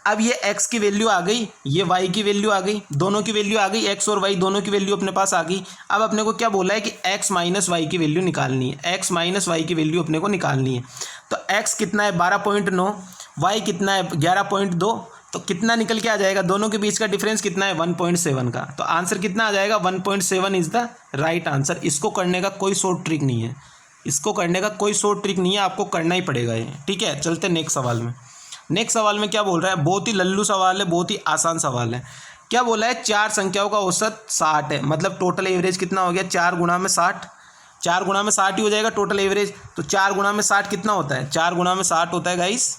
Speaker 1: अब ये x की वैल्यू आ गई, ये y की वैल्यू आ गई, दोनों की वैल्यू आ गई, x और y दोनों की वैल्यू अपने पास आ गई। अब अपने को क्या बोला है कि x माइनस वाई की वैल्यू निकालनी है, x माइनस वाई की वैल्यू अपने को निकालनी है। तो x कितना है 12.9, y कितना है 11.2, तो कितना निकल के आ जाएगा, दोनों के बीच का डिफरेंस कितना है 1.7 का। तो आंसर कितना आ जाएगा 1.7 इज द राइट आंसर। इसको करने का कोई शॉर्ट ट्रिक नहीं है, इसको करने का कोई शॉर्ट ट्रिक नहीं है, आपको करना ही पड़ेगा ये। ठीक है, चलते नेक्स्ट सवाल में। नेक्स्ट सवाल में क्या बोल रहा है, बहुत ही लल्लू सवाल है, बहुत ही आसान सवाल है। क्या बोला है 4 संख्याओं का औसत 60 है, मतलब टोटल एवरेज कितना हो गया 4 गुणा में 60, 4 गुणा में 60 ही हो जाएगा टोटल एवरेज। तो 4 गुणा में 60 कितना होता है, 4 गुणा में 60 होता है गाइस,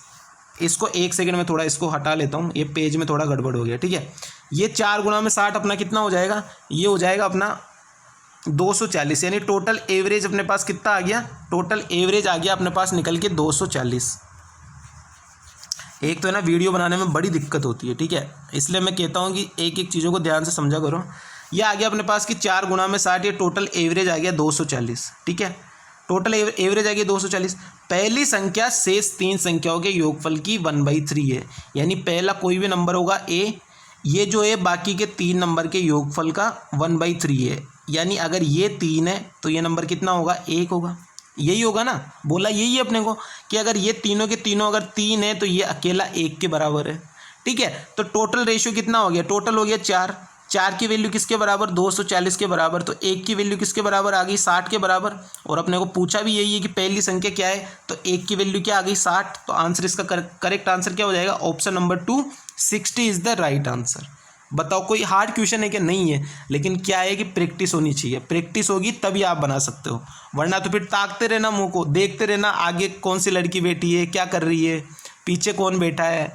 Speaker 1: इसको 1 सेकंड में थोड़ा इसको हटा लेता हूँ, ये पेज में थोड़ा गड़बड़ हो गया। ठीक है, ये 4 गुणा में 60 अपना कितना हो जाएगा, ये हो जाएगा अपना 240, यानी टोटल एवरेज अपने पास कितना आ गया, टोटल एवरेज आ गया अपने पास निकल के 240। एक तो है ना वीडियो बनाने में बड़ी दिक्कत होती है, ठीक है, इसलिए मैं कहता हूँ कि एक एक चीज़ों को ध्यान से समझा करो। ये आ गया अपने पास कि 4 गुणा में 60, ये टोटल एवरेज आ गया 240। ठीक है, टोटल एवरेज आ गया 240। पहली संख्या शेष 3 संख्याओं के योगफल की 1/3 है, यानी पहला कोई भी नंबर होगा a, ये जो है बाकी के 3 नंबर के योगफल का 1/3 है, यानी अगर ये 3 है तो ये नंबर कितना होगा 1 होगा, यही होगा ना, बोला यही है अपने को कि अगर ये तीनों के तीनों अगर 3 है तो ये अकेला 1 के बराबर है। ठीक है, तो टोटल रेशियो कितना हो गया, टोटल हो गया 4, 4 की वैल्यू किसके बराबर 240 के बराबर, तो 1 की वैल्यू किसके बराबर आ गई 60 के बराबर। और अपने को पूछा भी यही है कि पहली संख्या क्या है, तो 1 की वैल्यू क्या आ गई 60। तो आंसर इसका करेक्ट आंसर क्या हो जाएगा, option number 2 60 is the right answer. बताओ कोई हार्ड क्वेश्चन है क्या, नहीं है, लेकिन क्या है कि प्रैक्टिस होनी चाहिए, प्रैक्टिस होगी तभी आप बना सकते हो, वरना तो फिर ताकते रहना मुंह को, देखते रहना आगे कौन सी लड़की बैठी है, क्या कर रही है, पीछे कौन बैठा है,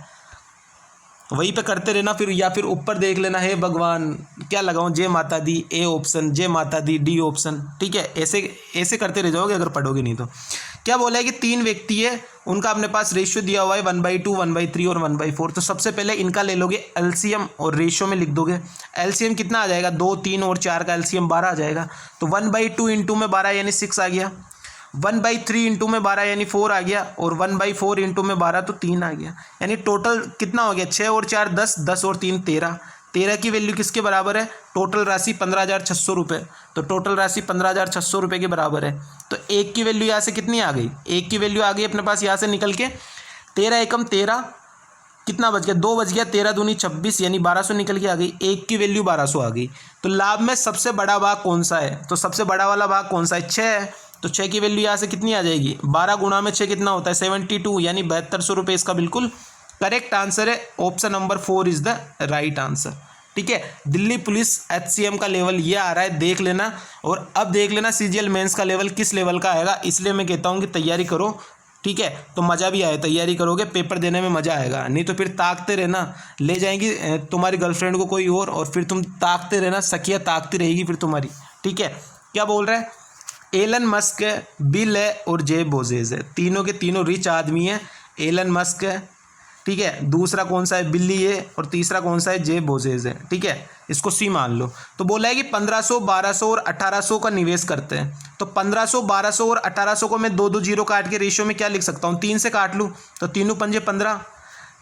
Speaker 1: वहीं पे करते रहना फिर, या फिर ऊपर देख लेना है भगवान क्या लगाऊं, जय माता दी ए ऑप्शन, जय माता दी डी ऑप्शन। ठीक है, ऐसे करते रह जाओगे अगर पढ़ोगे नहीं तो। क्या बोला है कि 3 व्यक्ति है, उनका अपने पास रेशियो दिया हुआ है 1/2, 1/3 और 1/4। तो सबसे पहले इनका ले लोगे एलसीएम और रेशियो में लिख दोगे। एलसीएम कितना आ जाएगा 2, 3 और 4 का एलसीएम 12 आ जाएगा। तो 1/2 इंटू में 12 यानी 6 आ गया, 1/3 इंटू में 12 यानी 4 आ गया, और 1/4 इंटू में 12 तो 3 आ गया, यानी टोटल कितना हो गया 6 और 4 10, 10 और 3 13। 13 की वैल्यू किसके बराबर है, टोटल राशि 15,600 रुपये। तो टोटल राशि 15,600 रुपये के बराबर है। तो 1 की वैल्यू यहाँ से कितनी आ गई, 1 की वैल्यू आ गई अपने पास यहाँ से निकल के 13 एकम 13, कितना बच गया, 2 बच गया, 13 दूनी 26 यानी 1200 निकल के आ गई, एक की वैल्यू 1200 आ गई। तो लाभ में सबसे बड़ा भाग कौन सा है, तो सबसे बड़ा वाला भाग कौन सा है, 6 है। तो 6 की वैल्यू यहाँ से कितनी आ जाएगी, 12 गुणा में 6 कितना होता है 72 यानी 7200 रुपये इसका बिल्कुल करेक्ट आंसर है। Option number 4 is the right answer. ठीक है, दिल्ली पुलिस HCM का लेवल ये आ रहा है, देख लेना। और अब देख लेना CGL मेंस का लेवल किस लेवल का आएगा, इसलिए मैं कहता हूँ कि तैयारी करो। ठीक है, तो मज़ा भी आए, तैयारी करोगे पेपर देने में मज़ा आएगा, नहीं तो फिर ताकते रहना, ले जाएंगी तुम्हारी गर्लफ्रेंड को कोई और फिर तुम ताकते रहना, सखिया ताकती रहेगी फिर तुम्हारी। ठीक है, क्या बोल रहा है, एलन मस्क है, बिल है और जेफ बेजोस है, तीनों के तीनों रिच आदमी है। एलन मस्क है, ठीक है, दूसरा कौन सा है, बिल्ली है, और तीसरा कौन सा है, जेफ बेजोस है। ठीक है, इसको सी मान लो। तो बोला है कि 1500, 1200 और 1800 का निवेश करते हैं। तो 1500, 1200 और 1800 को मैं 2 जीरो काट के रेशियो में क्या लिख सकता हूँ, 3 से काट लूँ। तो 3 पंजे 15,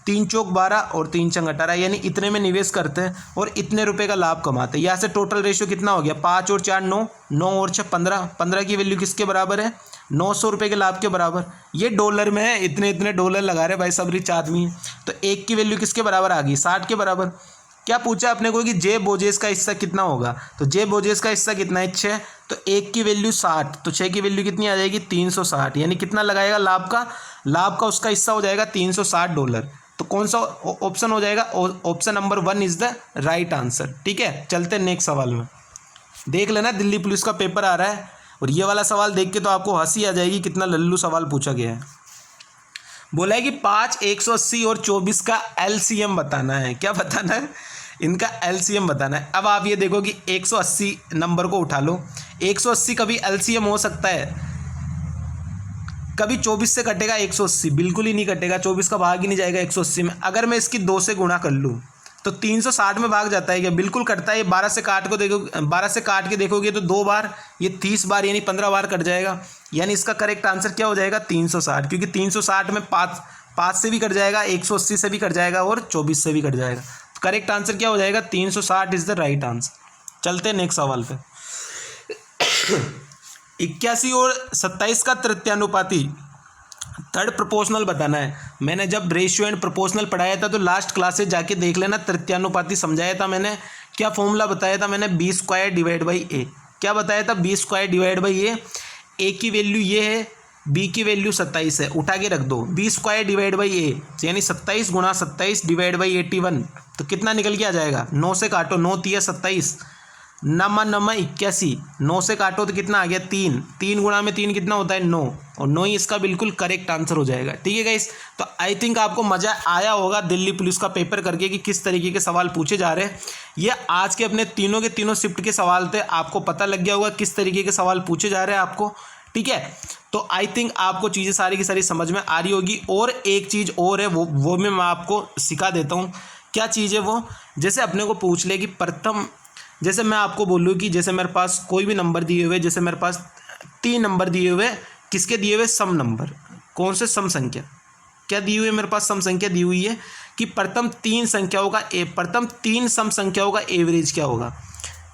Speaker 1: 3 चौक 12 और 3 चंग 18 यानी इतने में निवेश करते हैं और इतने रुपए का लाभ कमाते हैं। यहाँ से टोटल रेशियो कितना हो गया, 5 और 4 9, 9 और 6 15, 15 की वैल्यू किसके बराबर है, 900 रुपये के लाभ के बराबर। ये डॉलर में है, इतने इतने डॉलर लगा रहे भाई सब रिच आदमी है। तो एक की वैल्यू किसके बराबर आ गई, 60 के बराबर। क्या पूछा अपने को कि जेफ बेजोस का हिस्सा कितना होगा, तो जेफ बेजोस का हिस्सा कितना है, 6। तो एक की वैल्यू 60, तो 6 की वैल्यू कितनी आ जाएगी, 360 यानी कितना लगाएगा लाभ का उसका हिस्सा हो जाएगा $360। तो कौन सा ऑप्शन हो जाएगा, option number 1 is the right answer. ठीक है, चलते नेक्स्ट सवाल में। देख लेना दिल्ली पुलिस का पेपर आ रहा है और ये वाला सवाल देख के तो आपको हंसी आ जाएगी, कितना लल्लू सवाल पूछा गया है। बोला है कि 5, 180 और 24 का LCM बताना है। क्या बताना है, इनका LCM बताना है। अब आप ये देखो कि 180 नंबर को उठा लो, 180 कभी LCM हो सकता है, कभी 24 से कटेगा 180, बिल्कुल ही नहीं कटेगा, 24 का भाग ही नहीं जाएगा 180 में। अगर मैं इसकी 2 से गुणा कर लूँ तो 360 में भाग जाता है क्या, बिल्कुल कटता है। 12 से काट के देखोगे तो 2 बार, ये 30 बार यानी 15 बार कट जाएगा। यानी इसका करेक्ट आंसर क्या हो जाएगा, 360, क्योंकि 360 में 5 से भी कट जाएगा, 180 से भी कट जाएगा और 24 से भी कट जाएगा। तो करेक्ट आंसर क्या हो जाएगा, 360 इज द राइट आंसर। चलते हैं नेक्स्ट सवाल पे। 81 और 27 का तृतीयानुपाती थर्ड प्रोपोर्शनल बताना है। मैंने जब रेशियो एंड प्रोपोर्शनल पढ़ाया था तो लास्ट क्लासेज जाके देख लेना, तृतीयानुपाती समझाया था मैंने। क्या फॉर्मूला बताया था मैंने, B² डिवाइड बाई A। क्या बताया था, B² divide by A। A की वैल्यू ये है, B की वैल्यू 27 है, उठा के रख दो। B² डिवाइड बाई A यानी 27 गुणा 27 डिवाइड बाई 81, तो कितना निकल के आ जाएगा, 9 से काटो, 9 तिया 27, नमा 81, 9 से काटो तो कितना आ गया, 3 गुणा में 3 कितना होता है, 9, और 9 ही इसका बिल्कुल करेक्ट आंसर हो जाएगा। ठीक है गाइस, तो आई थिंक आपको मज़ा आया होगा दिल्ली पुलिस का पेपर करके कि किस तरीके के सवाल पूछे जा रहे हैं। ये आज के अपने तीनों के तीनों शिफ्ट के सवाल थे, आपको पता लग गया होगा किस तरीके के सवाल पूछे जा रहे हैं आपको। ठीक है, तो आई थिंक आपको चीज़ें सारी की सारी समझ में आ रही होगी। और एक चीज़ और है, वो मैं आपको सिखा देता हूँ। क्या चीज़ है वो, जैसे अपने को पूछ ले कि प्रथम, जैसे मैं आपको बोलूँ कि जैसे मेरे पास कोई भी नंबर दिए हुए, जैसे मेरे पास 3 नंबर दिए हुए, किसके दिए हुए, सम नंबर, कौन से सम संख्या, क्या दी हुई है मेरे पास, सम संख्या दी हुई है कि प्रथम 3 सम संख्याओं का एवरेज क्या होगा।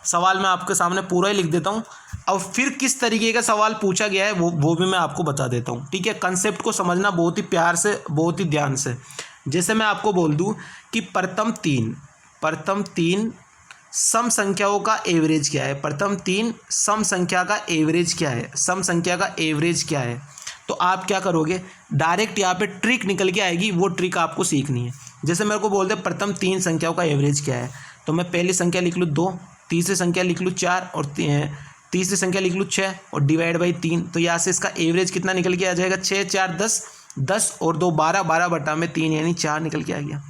Speaker 1: सवाल मैं आपके सामने पूरा ही लिख देता हूँ और फिर किस तरीके का सवाल पूछा गया है वो भी मैं आपको बता देता हूँ। ठीक है, कंसेप्ट को समझना बहुत ही प्यार से, बहुत ही ध्यान से। जैसे मैं आपको बोल दूँ कि प्रथम तीन सम संख्याओं का एवरेज क्या है, प्रथम 3 सम संख्या का एवरेज क्या है, सम संख्या का एवरेज क्या है, तो आप क्या करोगे, डायरेक्ट यहाँ पे ट्रिक निकल के आएगी, वो ट्रिक आपको सीखनी है। जैसे मेरे को बोल दे प्रथम 3 संख्याओं का एवरेज क्या है, तो मैं पहली संख्या लिख लूँ 2, तीसरी संख्या लिख लूँ 4 और तीसरी संख्या लिख लूँ 6 और डिवाइड बाई 3, तो यहाँ से इसका एवरेज कितना निकल के आ जाएगा, 6 4 10, 10 और 2 12, 12 बटा में 3 यानी 4 निकल के आ गया,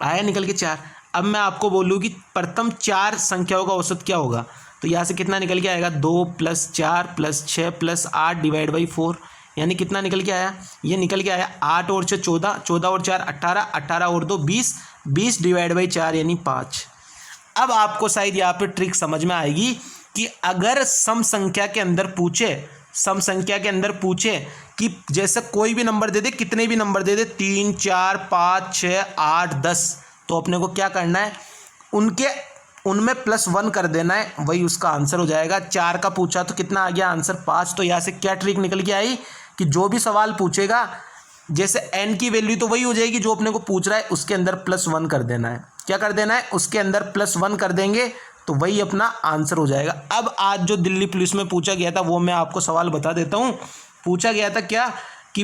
Speaker 1: आया निकल के 4। अब मैं आपको बोलूँ कि प्रथम 4 संख्याओं का औसत क्या होगा, तो यहाँ से कितना निकल के आएगा, 2 + 4 + 6 + 8 डिवाइड बाई 4 यानी कितना निकल के आया, ये निकल के आया 8 और 6 14, 14 और 4 18, 18 और 2 20, 20 डिवाइड बाई 4 यानी 5। अब आपको शायद यहाँ पे ट्रिक समझ में आएगी कि अगर सम संख्या के अंदर पूछे कि जैसे कोई भी नंबर दे दे, कितने भी नंबर दे दे, 3 4 5 6 8 10, तो अपने को क्या करना है, उनमें +1 कर देना है, वही उसका आंसर हो जाएगा। 4 का पूछा तो कितना आ गया आंसर, 5। तो यहाँ से क्या ट्रिक निकल के आई कि जो भी सवाल पूछेगा जैसे n की वैल्यू तो वही हो जाएगी जो अपने को पूछ रहा है, उसके अंदर +1 कर देना है। क्या कर देना है? उसके अंदर +1 कर देंगे तो वही अपना आंसर हो जाएगा। अब आज जो दिल्ली पुलिस में पूछा गया था वो मैं आपको सवाल बता देता हूँ। पूछा गया था क्या कि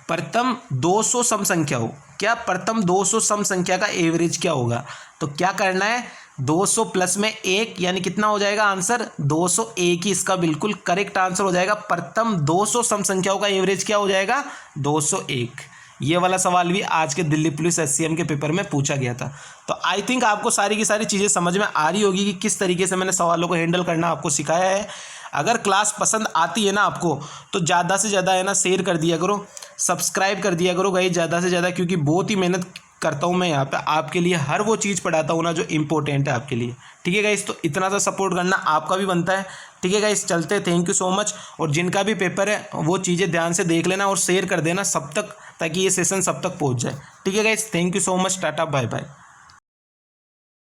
Speaker 1: प्रथम 200 सम संख्या हो, क्या प्रथम 200 सम संख्या का एवरेज क्या होगा? तो क्या करना है, 200 प्लस में 1 यानी कितना हो जाएगा आंसर? 201 ही इसका बिल्कुल करेक्ट आंसर हो जाएगा। प्रथम 200 सम संख्याओं का एवरेज क्या हो जाएगा? 201। ये वाला सवाल भी आज के दिल्ली पुलिस एससीएम के पेपर में पूछा गया था। तो आई थिंक आपको सारी की सारी चीज़ें समझ में आ रही होगी कि किस तरीके से मैंने सवालों को हैंडल करना आपको सिखाया है। अगर क्लास पसंद आती है ना आपको, तो ज़्यादा से ज़्यादा है ना शेयर कर दिया करो, सब्सक्राइब कर दिया करो गाइस ज़्यादा से ज़्यादा, क्योंकि बहुत ही मेहनत करता हूँ मैं यहाँ पे आपके लिए, हर वो चीज़ पढ़ाता हूँ ना जो इम्पोर्टेंट है आपके लिए। ठीक है गाइस, तो इतना सा सपोर्ट करना आपका भी बनता है। ठीक है गाइस, चलते, थैंक यू सो मच। और जिनका भी पेपर है वो चीज़ें ध्यान से देख लेना और शेयर कर देना सब तक, ताकि ये सेशन सब तक पहुँच जाए। ठीक है guys, thank you so much, tata bye bye.